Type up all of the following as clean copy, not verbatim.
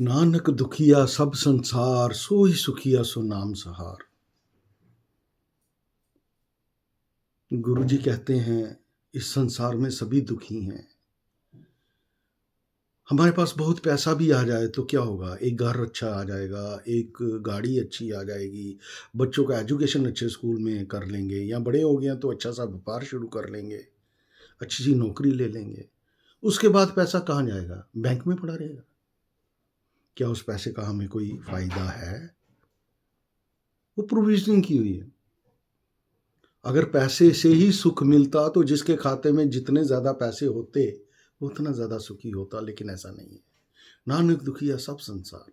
नानक दुखिया सब संसार, सोई सुखिया सो नाम सहार। गुरु जी कहते हैं इस संसार में सभी दुखी हैं। हमारे पास बहुत पैसा भी आ जाए तो क्या होगा, एक घर अच्छा आ जाएगा, एक गाड़ी अच्छी आ जाएगी, बच्चों का एजुकेशन अच्छे स्कूल में कर लेंगे, या बड़े हो गए तो अच्छा सा व्यापार शुरू कर लेंगे, अच्छी सी नौकरी ले लेंगे। उसके बाद पैसा कहाँ जाएगा? बैंक में पड़ा रहेगा। क्या उस पैसे का हमें कोई फायदा है? वो प्रोविजनिंग की हुई है। अगर पैसे से ही सुख मिलता तो जिसके खाते में जितने ज़्यादा पैसे होते उतना ज़्यादा सुखी होता, लेकिन ऐसा नहीं है। नानक दुखिया सब संसार,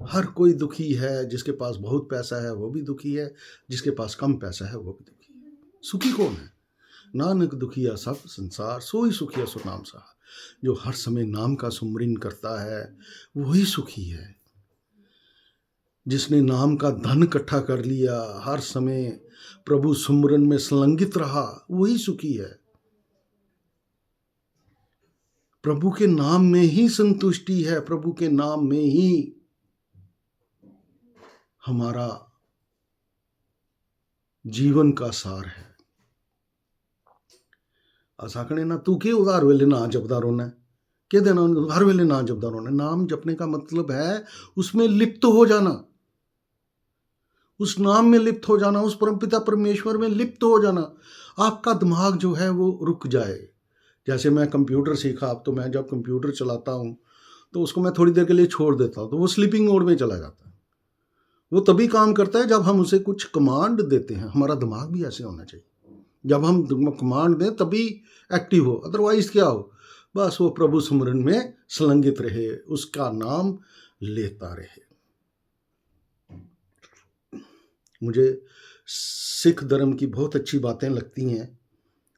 हर कोई दुखी है। जिसके पास बहुत पैसा है वो भी दुखी है, जिसके पास कम पैसा है वो भी दुखी है। सुखी कौन है? नानक दुखिया सब संसार, सोई सुखिया सो नाम सहार। जो हर समय नाम का सुमरन करता है वही सुखी है। जिसने नाम का धन इकट्ठा कर लिया, हर समय प्रभु सुमरन में संलग्नित रहा, वही सुखी है। प्रभु के नाम में ही संतुष्टि है, प्रभु के नाम में ही हमारा जीवन का सार है। आसाकने ना तू के उधार वेले ना जपदा रोना के देना, हर वेले ना जपदा रोना। नाम जपने का मतलब है उसमें लिप्त हो जाना, उस नाम में लिप्त हो जाना, उस परमपिता परमेश्वर में लिप्त हो जाना। आपका दिमाग जो है वो रुक जाए। जैसे मैं कंप्यूटर सीखा, अब तो मैं जब कंप्यूटर चलाता हूँ तो उसको मैं थोड़ी देर के लिए छोड़ देता हूँ तो वो स्लीपिंग मोड में चला जाता है। वो तभी काम करता है जब हम उसे कुछ कमांड देते हैं। हमारा दिमाग भी ऐसे होना चाहिए, जब हम कमांड दें तभी एक्टिव हो, अदरवाइज क्या हो, बस वो प्रभु सुमरन में संलग्नित रहे, उसका नाम लेता रहे। मुझे सिख धर्म की बहुत अच्छी बातें लगती हैं।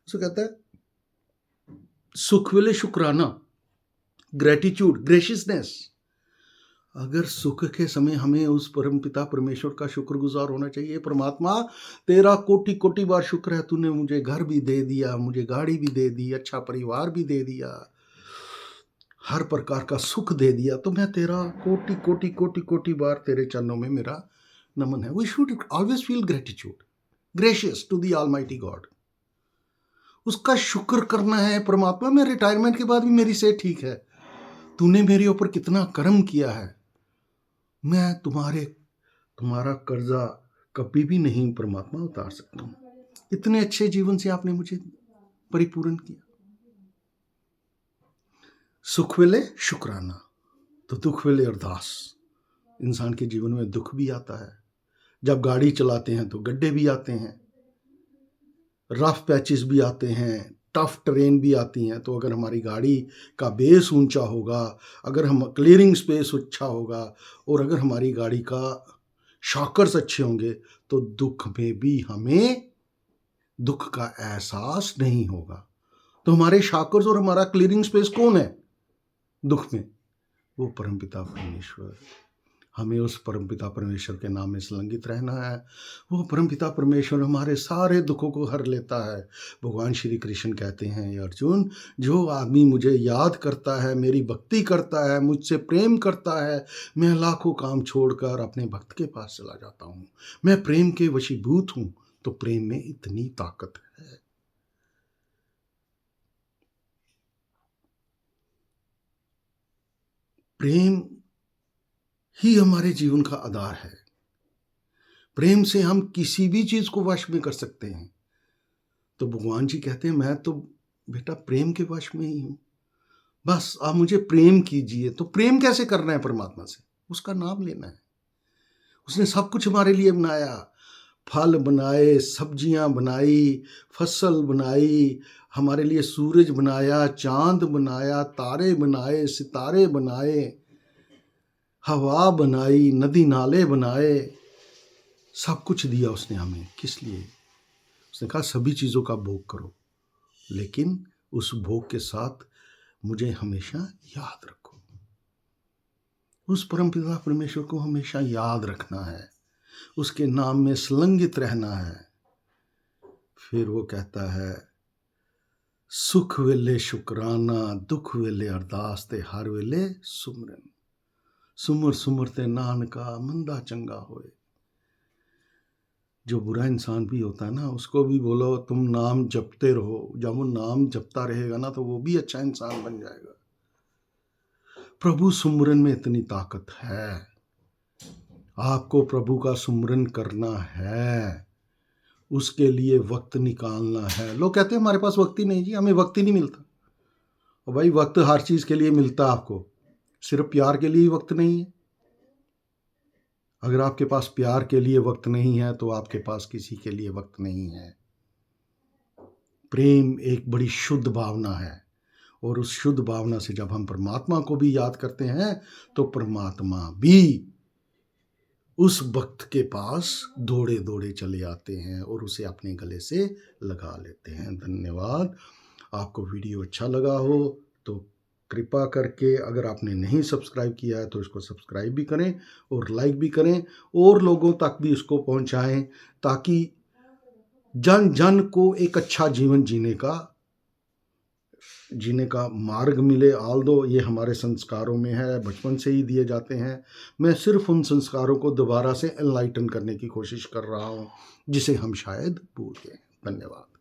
उसको कहता है सुख वेले शुक्राना, ग्रेटिट्यूड, ग्रेशियसनेस। अगर सुख के समय हमें उस परमपिता परमेश्वर का शुक्रगुजार होना चाहिए। परमात्मा तेरा कोटि कोटि बार शुक्र है, तूने मुझे घर भी दे दिया, मुझे गाड़ी भी दे दी, अच्छा परिवार भी दे दिया, हर प्रकार का सुख दे दिया, तो मैं तेरा कोटि कोटि कोटि कोटि बार तेरे चरणों में मेरा नमन है। We should always feel gratitude, gracious to the almighty God. उसका शुक्र करना है। परमात्मा, मैं रिटायरमेंट के बाद भी मेरी सेहत ठीक है, तूने मेरे ऊपर कितना कर्म किया है। मैं तुम्हारा कर्जा कभी भी नहीं परमात्मा उतार सकता हूँ। इतने अच्छे जीवन से आपने मुझे परिपूर्ण किया। सुख वेले शुक्राना, तो दुख वेले अरदास। इंसान के जीवन में दुख भी आता है। जब गाड़ी चलाते हैं तो गड्ढे भी आते हैं, रफ पैचेस भी आते हैं, टफ ट्रेन भी आती हैं। तो अगर हमारी गाड़ी का बेस ऊंचा होगा, अगर हम क्लियरिंग स्पेस अच्छा होगा, और अगर हमारी गाड़ी का शॉकर्स अच्छे होंगे, तो दुख में भी हमें दुख का एहसास नहीं होगा। तो हमारे शॉकर्स और हमारा क्लियरिंग स्पेस कौन है दुख में? वो परमपिता परमेश्वर। हमें उस परमपिता परमेश्वर के नाम में संलग्नित रहना है। वो परमपिता परमेश्वर हमारे सारे दुखों को हर लेता है। भगवान श्री कृष्ण कहते हैं, अर्जुन, जो आदमी मुझे याद करता है, मेरी भक्ति करता है, मुझसे प्रेम करता है, मैं लाखों काम छोड़कर अपने भक्त के पास चला जाता हूँ। मैं प्रेम के वशीभूत हूँ। तो प्रेम में इतनी ताकत है। प्रेम ही हमारे जीवन का आधार है। प्रेम से हम किसी भी चीज को वश में कर सकते हैं। तो भगवान जी कहते हैं, मैं तो बेटा प्रेम के वश में ही हूं, बस आप मुझे प्रेम कीजिए। तो प्रेम कैसे करना है परमात्मा से? उसका नाम लेना है। उसने सब कुछ हमारे लिए बनाया, फल बनाए, सब्जियां बनाई, फसल बनाई, हमारे लिए सूरज बनाया, चांद बनाया, तारे बनाए, सितारे बनाए, हवा बनाई, नदी नाले बनाए, सब कुछ दिया उसने हमें। किस लिए? उसने कहा सभी चीज़ों का भोग करो, लेकिन उस भोग के साथ मुझे हमेशा याद रखो। उस परमपिता परमेश्वर को हमेशा याद रखना है, उसके नाम में संलग्नित रहना है। फिर वो कहता है, सुख वेले शुक्राना, दुख वेले अरदास ते हर वेले सुमरन। सुमर सुमरते नानका मंदा चंगा होए। जो बुरा इंसान भी होता है ना, उसको भी बोलो तुम नाम जपते रहो, जब वो नाम जपता रहेगा ना तो वो भी अच्छा इंसान बन जाएगा। प्रभु सुमरन में इतनी ताकत है। आपको प्रभु का सुमरन करना है, उसके लिए वक्त निकालना है। लोग कहते हैं हमारे पास वक्त ही नहीं। जी, हमें वक्त ही नहीं मिलता। और भाई वक्त हर चीज के लिए मिलता है आपको, सिर्फ प्यार के लिए ही वक्त नहीं है। अगर आपके पास प्यार के लिए वक्त नहीं है तो आपके पास किसी के लिए वक्त नहीं है। प्रेम एक बड़ी शुद्ध भावना है, और उस शुद्ध भावना से जब हम परमात्मा को भी याद करते हैं तो परमात्मा भी उस भक्त के पास दौड़े दौड़े चले आते हैं और उसे अपने गले से लगा लेते हैं। धन्यवाद। आपको वीडियो अच्छा लगा हो तो कृपा करके, अगर आपने नहीं सब्सक्राइब किया है तो इसको सब्सक्राइब भी करें और लाइक भी करें, और लोगों तक भी इसको पहुंचाएं, ताकि जन जन को एक अच्छा जीवन जीने का मार्ग मिले। आल दो ये हमारे संस्कारों में है, बचपन से ही दिए जाते हैं। मैं सिर्फ उन संस्कारों को दोबारा से एनलाइटन करने की कोशिश कर रहा हूँ जिसे हम शायद भूल गए। धन्यवाद।